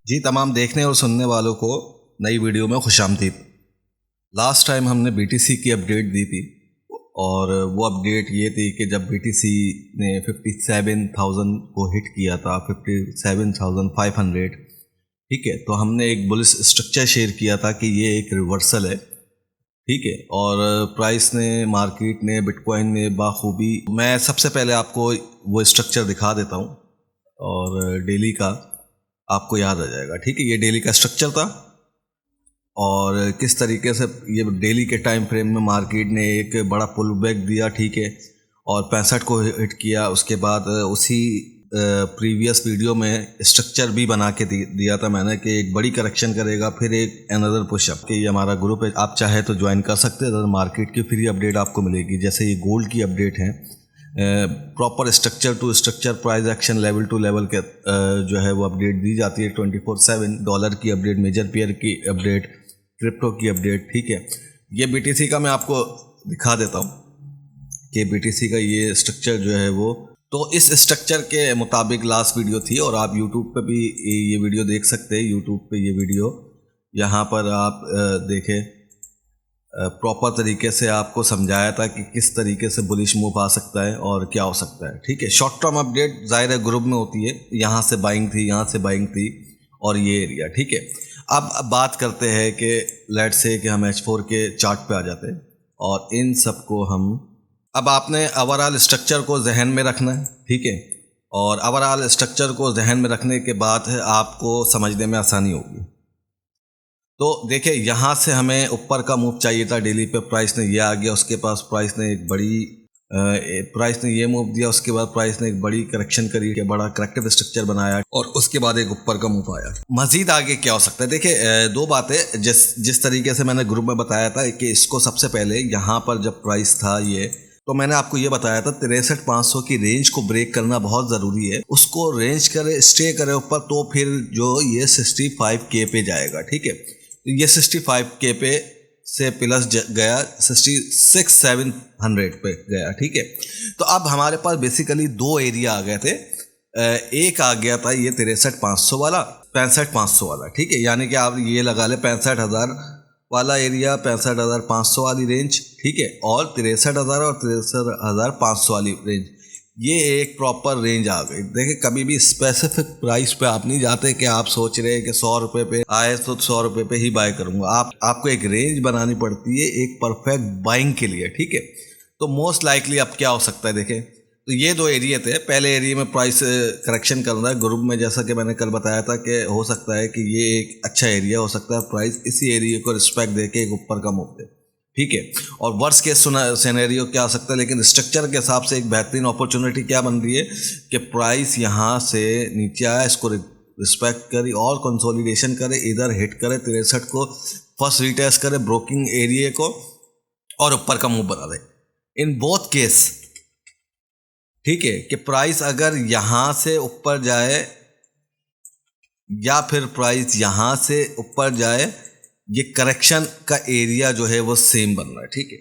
जी तमाम देखने और सुनने वालों को नई वीडियो में खुशामदीद। लास्ट टाइम हमने बीटीसी की अपडेट दी थी और वो अपडेट ये थी कि जब बीटीसी ने 57,000 को हिट किया था, 57,500, ठीक है, तो हमने एक बुलिश स्ट्रक्चर शेयर किया था कि ये एक रिवर्सल है, ठीक है। और प्राइस ने, मार्केट ने, बिटकॉइन ने बाखूबी, मैं सबसे पहले आपको वो स्ट्रक्चर दिखा देता हूँ और डेली का आपको याद आ जाएगा, ठीक है। ये डेली का स्ट्रक्चर था और किस तरीके से ये डेली के टाइम फ्रेम में मार्केट ने एक बड़ा पुल बैक दिया, ठीक है, और 65 को हिट किया। उसके बाद उसी प्रीवियस वीडियो में स्ट्रक्चर भी बना के दिया था मैंने कि एक बड़ी करेक्शन करेगा, फिर एक अनदर पुशअप। कि ये हमारा ग्रुप है, आप चाहे तो ज्वाइन कर सकते हैं। मार्केट की फ्री अपडेट आपको मिलेगी, जैसे ये गोल्ड की अपडेट है, proper structure to structure, price action, level to level के जो है वो अपडेट दी जाती है 24/7। डॉलर की अपडेट, मेजर पेयर की अपडेट, क्रिप्टो की अपडेट, ठीक है। ये बीटीसी का मैं आपको दिखा देता हूँ कि बीटीसी का ये स्ट्रक्चर जो है वो, तो इस स्ट्रक्चर के मुताबिक लास्ट वीडियो थी और आप यूट्यूब पे भी ये वीडियो देख सकते हैं। यूट्यूब पे ये वीडियो यहाँ पर आप देखें, प्रॉपर तरीके से आपको समझाया था कि किस तरीके से बुलिश मूव आ सकता है और क्या हो सकता है, ठीक है। शॉर्ट टर्म अपडेट ज़ाहिर है ग्रुप में होती है, यहाँ से बाइंग थी, यहाँ से बाइंग थी और ये एरिया, ठीक है। अब बात करते हैं कि लेट्स से कि हम H4 के चार्ट पे आ जाते हैं और इन सब को हम, अब आपने ओवरऑल स्ट्रक्चर को जहन में रखना है, ठीक है। और ओवरऑल स्ट्रक्चर को जहन में रखने के बाद है आपको समझने में आसानी होगी। तो देखिए, यहाँ से हमें ऊपर का मूव चाहिए था डेली पे, प्राइस ने ये आ गया, उसके पास प्राइस ने एक बड़ी प्राइस ने ये मूव दिया, उसके बाद प्राइस ने एक बड़ी करेक्शन करी, के बड़ा करेक्टिव स्ट्रक्चर बनाया और उसके बाद एक ऊपर का मूव आया। मजीद आगे क्या हो सकता है, देखिए दो बातें, जिस तरीके से मैंने ग्रुप में बताया था कि इसको सबसे पहले यहाँ पर जब प्राइस था ये, तो मैंने आपको ये बताया था 63,500 की रेंज को ब्रेक करना बहुत ज़रूरी है। उसको रेंज करे, स्टे करे ऊपर, तो फिर जो ये 65K पे जाएगा, ठीक है। ये 65K पे से प्लस गया, 66,700 पे गया, ठीक है। तो अब हमारे पास बेसिकली दो एरिया आ गए थे। एक आ गया था ये 63,500 वाला, 65,500 वाला, ठीक है। यानी कि आप ये लगा ले 65,000 वाला एरिया, 65,500 वाली रेंज, ठीक है, और 63,000 और 63,500 वाली रेंज, ये एक प्रॉपर रेंज आ गई। देखिए, कभी भी स्पेसिफिक प्राइस पे आप नहीं जाते कि आप सोच रहे हैं कि 100 रुपये पे आए तो 100 रुपये पे ही बाय करूंगा। आपको एक रेंज बनानी पड़ती है एक परफेक्ट बाइंग के लिए, ठीक है। तो मोस्ट लाइकली अब क्या हो सकता है, देखें, तो ये दो एरिया थे। पहले एरिया में प्राइस करेक्शन कर रहा है ग्रुप में, जैसा कि मैंने कल बताया था कि हो सकता है कि ये एक अच्छा एरिया हो सकता है, प्राइस इसी एरिया को रिस्पेक्ट देके एक ऊपर का मूव दे, ठीक है। और वर्स्ट केस सिनेरियो क्या आ सकता है, लेकिन स्ट्रक्चर के हिसाब से एक बेहतरीन अपॉर्चुनिटी क्या बन रही है कि प्राइस यहाँ से नीचे आया, इसको रिस्पेक्ट करी और कंसोलिडेशन करे, इधर हिट करे 63 को, फर्स्ट रिटेस्ट करे ब्रोकिंग एरिया को और ऊपर का मूव बना दे। इन बोथ केस, ठीक है, कि प्राइस अगर यहाँ से ऊपर जाए या फिर प्राइस यहाँ से ऊपर जाए, ये करेक्शन का एरिया जो है वो सेम बन रहा है, ठीक है।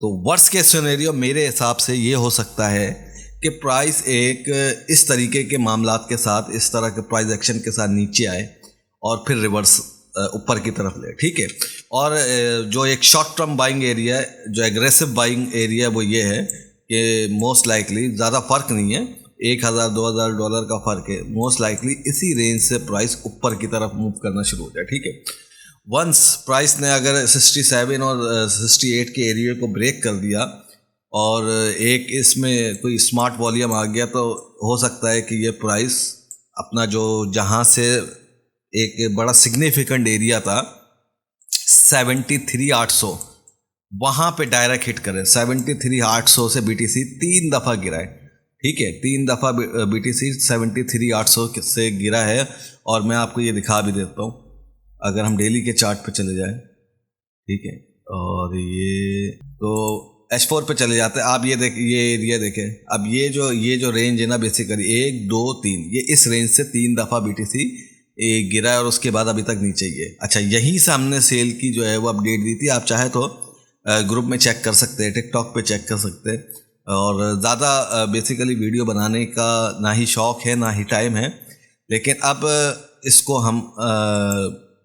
तो वर्स्ट केस सिनेरियो मेरे हिसाब से ये हो सकता है कि प्राइस एक इस तरीके के मामलात के साथ, इस तरह के प्राइस एक्शन के साथ नीचे आए और फिर रिवर्स ऊपर की तरफ ले, ठीक है। और जो एक शॉर्ट टर्म बाइंग एरिया है, जो एग्रेसिव बाइंग एरिया, वो ये है कि मोस्ट लाइकली, ज़्यादा फर्क नहीं है, 1,000-2,000 डॉलर का फ़र्क है, मोस्ट लाइकली इसी रेंज से प्राइस ऊपर की तरफ मूव करना शुरू हो जाए, ठीक है। वंस प्राइस ने अगर 67 और 68 के एरिया को ब्रेक कर दिया और एक इसमें कोई स्मार्ट वॉल्यूम आ गया, तो हो सकता है कि ये प्राइस अपना जो जहाँ से एक बड़ा सिग्निफिकेंट एरिया था 73,800, वहाँ पे डायरेक्ट हिट करे। 73,800 से बीटीसी 3 दफ़ा गिरा है, ठीक है, 3 दफ़ा बीटीसी 73,800 से गिरा है। और मैं आपको ये दिखा भी देता हूँ, अगर हम डेली के चार्ट पे चले जाएं, ठीक है, और ये तो H4 पे चले जाते हैं, आप ये ये एरिया देखें। अब ये जो रेंज है ना, बेसिकली 1 2 3, ये इस रेंज से 3 दफ़ा बीटीसी गिरा है और उसके बाद अभी तक नीचे ही है। अच्छा, यहीं से हमने सेल की जो है वो अपडेट दी थी, आप चाहे तो ग्रुप में चेक कर सकते हैं, टिकटॉक पे चेक कर सकते हैं। और ज़्यादा बेसिकली वीडियो बनाने का ना ही शौक़ है ना ही टाइम है, लेकिन अब इसको हम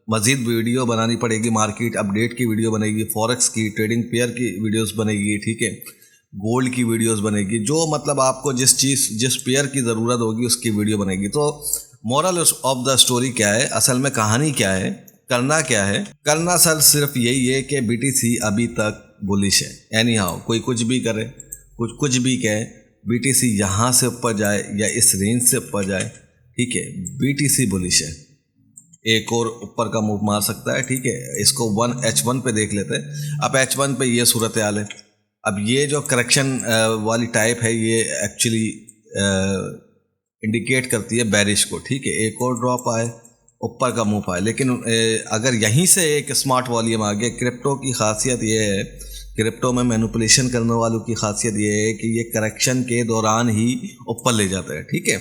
मज़ीद वीडियो बनानी पड़ेगी, मार्केट अपडेट की वीडियो बनेगी, फॉरेक्स की, ट्रेडिंग पेयर की वीडियोस बनेगी, ठीक है, गोल्ड की वीडियोस बनेगी, जो मतलब आपको जिस पेयर की ज़रूरत होगी उसकी वीडियो बनेगी। तो मोरल ऑफ द स्टोरी क्या है, असल में कहानी क्या है, करना क्या है? करना सर सिर्फ यही है कि बीटीसी अभी तक बुलिश है। एनी हाउ कोई कुछ भी करे, कुछ भी कहे, बीटीसी यहाँ से ऊपर जाए या इस रेंज से ऊपर जाए, ठीक है, बीटीसी बुलिश है। एक और ऊपर का मूव मार सकता है, ठीक है। इसको H1 पे देख लेते हैं। अब H1 पे ये सूरत हाल है। अब ये जो करेक्शन वाली टाइप है ये एक्चुअली इंडिकेट करती है बेरिश को, ठीक है। एक और ड्रॉप आए, ऊपर का मूव आए, लेकिन अगर यहीं से एक स्मार्ट वॉल्यूम आ गया, क्रिप्टो की खासियत ये है, क्रिप्टो में मैनिपुलेशन करने वालों की खासियत ये है कि ये करेक्शन के दौरान ही ऊपर ले जाता है, ठीक है।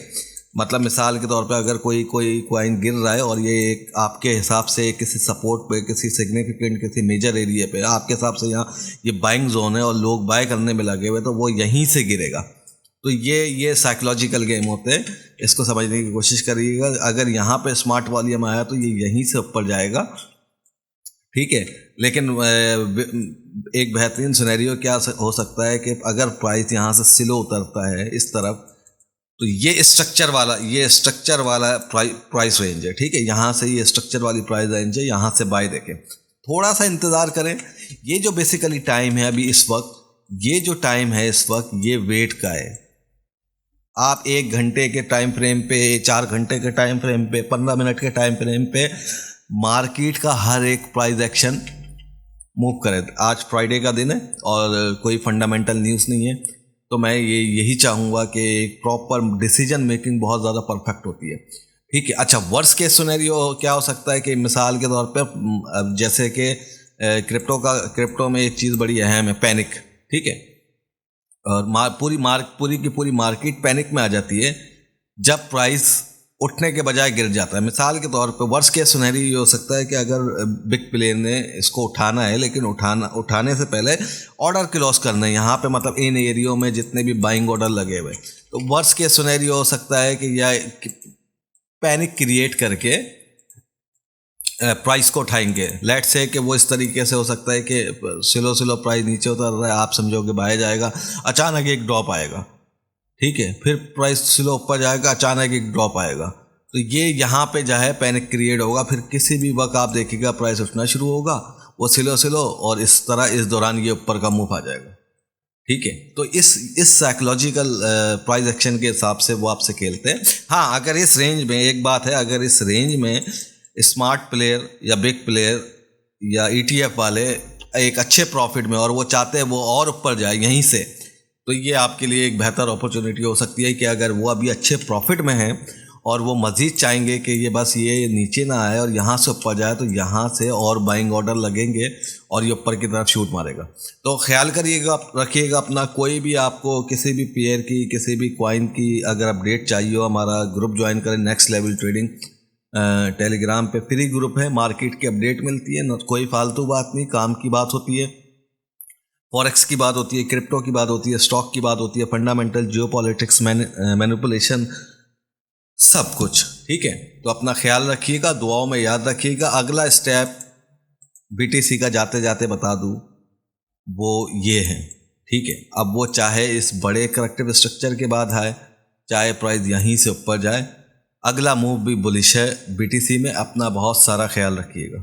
मतलब मिसाल के तौर पे अगर कोई कॉइन गिर रहा है और ये एक आपके हिसाब से किसी सपोर्ट पे, किसी सिग्निफिकेंट, किसी मेजर एरिया पे आपके हिसाब से यहाँ ये बाइंग जोन है और लोग बाय करने में लगे हुए, तो वो यहीं से गिरेगा। तो ये साइकोलॉजिकल गेम होते हैं, इसको समझने की कोशिश करिएगा। अगर यहाँ पे स्मार्ट वॉल्यूम आया तो ये यहीं से ऊपर जाएगा, ठीक है। लेकिन एक बेहतरीन सिनेरियो क्या हो सकता है कि अगर प्राइस यहाँ से स्लो उतरता है इस तरफ, तो ये स्ट्रक्चर वाला प्राइस रेंज है, ठीक है। यहाँ से ये स्ट्रक्चर वाली प्राइस रेंज है, यहाँ से बाय देखें, थोड़ा सा इंतज़ार करें। ये जो बेसिकली टाइम है अभी इस वक्त, ये जो टाइम है इस वक्त, ये वेट का है। आप 1 घंटे के टाइम फ्रेम पे, 4 घंटे के टाइम फ्रेम पे, 15 मिनट के टाइम फ्रेम पे मार्केट का हर एक प्राइस एक्शन मूव करे। आज फ्राइडे का दिन है और कोई फंडामेंटल न्यूज़ नहीं है, तो मैं यही चाहूँगा कि एक प्रॉपर डिसीजन मेकिंग बहुत ज़्यादा परफेक्ट होती है, ठीक है। अच्छा, वर्स्ट केस सिनेरियो क्या हो सकता है कि मिसाल के तौर पे जैसे कि क्रिप्टो में एक चीज़ बड़ी अहम है, पैनिक, ठीक है। और पूरी की पूरी मार्केट पैनिक में आ जाती है जब प्राइस उठने के बजाय गिर जाता है। मिसाल के तौर पे वर्स्ट केस सिनेरियो ये हो सकता है कि अगर बिग प्लेयर ने इसको उठाना है, लेकिन उठाने से पहले ऑर्डर क्लोज करना है यहाँ पे, मतलब इन एरियो में जितने भी बाइंग ऑर्डर लगे हुए, तो वर्स्ट केस सिनेरियो हो सकता है कि या पैनिक क्रिएट करके प्राइस को उठाएंगे। लेट्स से कि वो इस तरीके से हो सकता है कि स्लो प्राइस नीचे उतर रहा है, आप समझोगे बाय जाएगा, अचानक एक ड्रॉप आएगा, ठीक है, फिर प्राइस स्लो ऊपर जाएगा, अचानक एक ड्रॉप आएगा, तो ये यहाँ पे जो है पैनिक क्रिएट होगा। फिर किसी भी वक्त आप देखिएगा प्राइस उठना शुरू होगा, वो स्लो और इस तरह इस दौरान ये ऊपर का मूव आ जाएगा, ठीक है। तो इस साइकोलॉजिकल प्राइस एक्शन के हिसाब से वो आपसे खेलते हैं। हाँ, अगर इस रेंज में एक बात है, अगर इस रेंज में स्मार्ट प्लेयर या बिग प्लेयर या ETF वाले एक अच्छे प्रॉफिट में और वो चाहते हैं वो और ऊपर जाए यहीं से, तो ये आपके लिए एक बेहतर अपॉर्चुनिटी हो सकती है कि अगर वो अभी अच्छे प्रॉफिट में हैं और वो मज़ीद चाहेंगे कि ये बस ये नीचे ना आए और यहाँ से ऊपर जाए, तो यहाँ से और बाइंग ऑर्डर लगेंगे और ये ऊपर की तरफ शूट मारेगा। तो ख्याल करिएगा, रखिएगा अपना। कोई भी आपको किसी भी पेयर की, किसी भी कॉइन की अगर अपडेट चाहिए हो, हमारा ग्रुप ज्वाइन करें, नेक्स्ट लेवल ट्रेडिंग टेलीग्राम पे फ्री ग्रुप है, मार्केट की अपडेट मिलती है, न कोई फालतू बात नहीं, काम की बात होती है, फॉरेक्स की बात होती है, क्रिप्टो की बात होती है, स्टॉक की बात होती है, फंडामेंटल, जियोपॉलिटिक्स, मैनिपुलेशन, सब कुछ, ठीक है। तो अपना ख्याल रखिएगा, दुआओं में याद रखिएगा। अगला स्टेप बीटीसी का जाते जाते बता दूं, वो ये है, ठीक है। अब वो चाहे इस बड़े करेक्टिव स्ट्रक्चर के बाद आए, चाहे प्राइस यहीं से ऊपर जाए, अगला मूव भी बुलिश है बीटीसी में। अपना बहुत सारा ख्याल रखिएगा।